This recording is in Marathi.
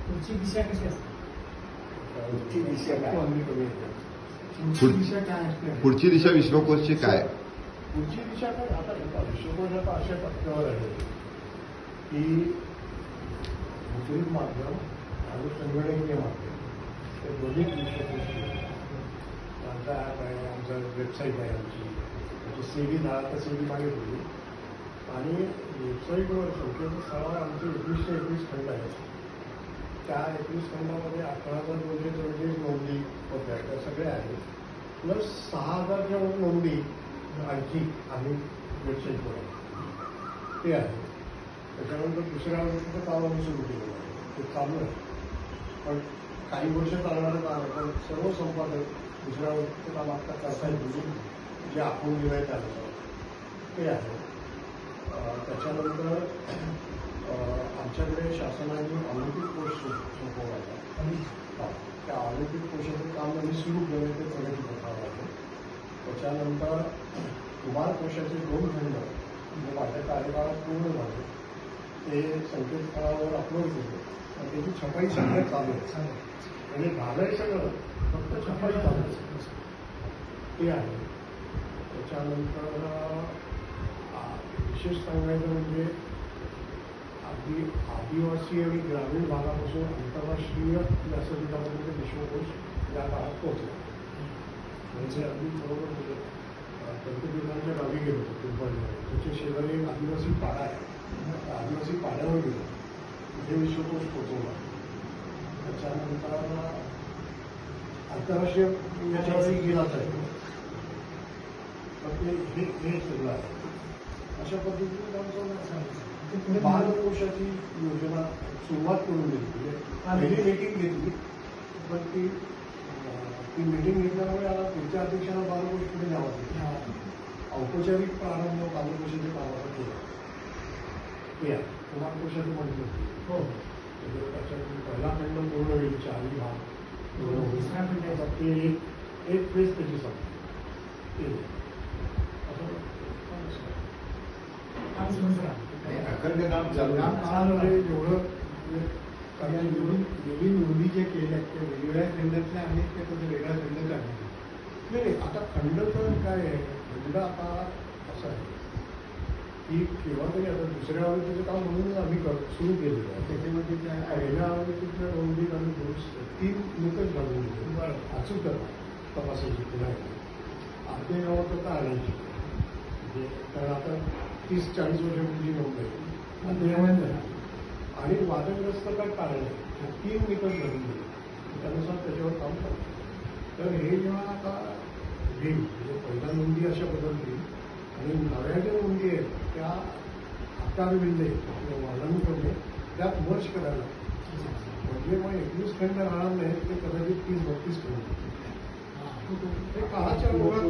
पुढची दिशा कशी असते? पुढची दिशा काय? पुढची दिशा विश्वकोशची काय? पुढची दिशा काय? आता विश्वकोश आता अशा टप्प्यावर आहे की मुद्रित माध्यम आणि संगणकीय माध्यम हे दोन्ही विश्वकोश आमचा ॲप आहे, आमचा वेबसाईट आहे आमची CD 10 तर CD मागे ठेवली आणि वेबसाईटवर संकेतस्थळावर आमचे 21 खंड आहेत. त्या 21 खंडामध्ये 18,244 नोंदी होत्या, त्या सगळ्या आहेत. प्लस 6,000च्या नोंदी आणखी आम्ही वेबसाईटवर ते आहे. त्याच्यानंतर दुसऱ्या आवृत्तीचं काम आम्ही सुरू केलेलं आहे, ते चालू आहे. पण काही वर्ष चालणारं काम आहे, पण सर्व संपादक दुसऱ्या आवृत्तीचं काम आता करता येईल जे आपण दिलं आहे त्यानुसार ते आहे. त्याच्यानंतर आमच्याकडे शासनाने ऑलिम्पिक कोर्स सोपवला आहे. त्या ऑलिम्पिक कोर्साचं काम आम्ही सुरू केलं ते प्रगतीपथावर आहे. त्याच्यानंतर कुमार कोशाचे 2 खंड जे माझ्या कार्यकाळात पूर्ण झाले ते संकेतस्थळावर अपलोड केले आणि त्याची छपाई सगळं चालू आहे. म्हणजे झालंय सगळं, फक्त छपाई चालू आहे ते आहे. त्याच्यानंतर विशेष सांगायचं म्हणजे अगदी आदिवासी आणि ग्रामीण भागापासून आंतरराष्ट्रीय व्यासपीठापर्यंत विश्वकोश या काळात पोहोचला. म्हणजे अगदी बरोबर म्हणजे पंतप्रधानांच्या गावी गेलो होतो पिंपळनेर, त्याच्या शेजारी एक आदिवासी पाडा आहे, त्या आदिवासी पाड्यावर गेलो तिथे विश्वकोश पोहोचवला. त्याच्यानंतर आंतरराष्ट्रीय याच्यावरही गेलाच आहे. हे सगळं आहे. अशा पद्धतीने आमचं बालकोशाची योजना सुरुवात करून दिली. पहिली मीटिंग घेतली, पण ती मीटिंग घेतल्यामुळे आता पुढच्या अध्यक्षांना बालकोश पुढे न्यावा लागेल. औपचारिक प्रारंभ बालकोशाच्या कामाचा केला ते आहे. कुमारकोशाचं म्हटलं हो, त्याच्यामध्ये पहिला खंड पूर्ण होईल, 4 भाग दुसऱ्या खंडाचा ते एक फेज त्याची संपली. अखंड काम चालू काळामध्ये जेवढं नवीन नोंदी जे केल्या त्या वेगवेगळ्या खंडातल्या आहेत त्या त्याचा वेगळा खंड काढला नाही. आता खंड तर काय आहे, खंड आता असं आहे की केव्हा तरी आता दुसऱ्या आवृत्तीचं काम म्हणून आम्ही सुरू केलेलं आहे. त्याच्यामध्ये त्या पहिल्या आवृत्तीच्या नोंदीत आम्ही 3 निकष घालून दिले. अचूक तपासायची पुन्हा अर्धे गावात आता आणायची म्हणजे कारण आता 30-40 वर्षापूर्वी नोंद आहे आणि वादग्रस्त काय टाळलं 3 निकष घालून दिले. त्यानुसार त्याच्यावर काम करतो. तर हे जेव्हा आता घेईल म्हणजे पहिल्या नोंदी अशा बदलतील आणि नव्या ज्या नोंदी आहेत त्या आकारविल्ले किंवा वादानुक्रमे त्यात मर्ज करायला म्हणजे मग 21 खंड राहणार नाही, ते कदाचित 30-32 खंड. हे काळाच्या ओघात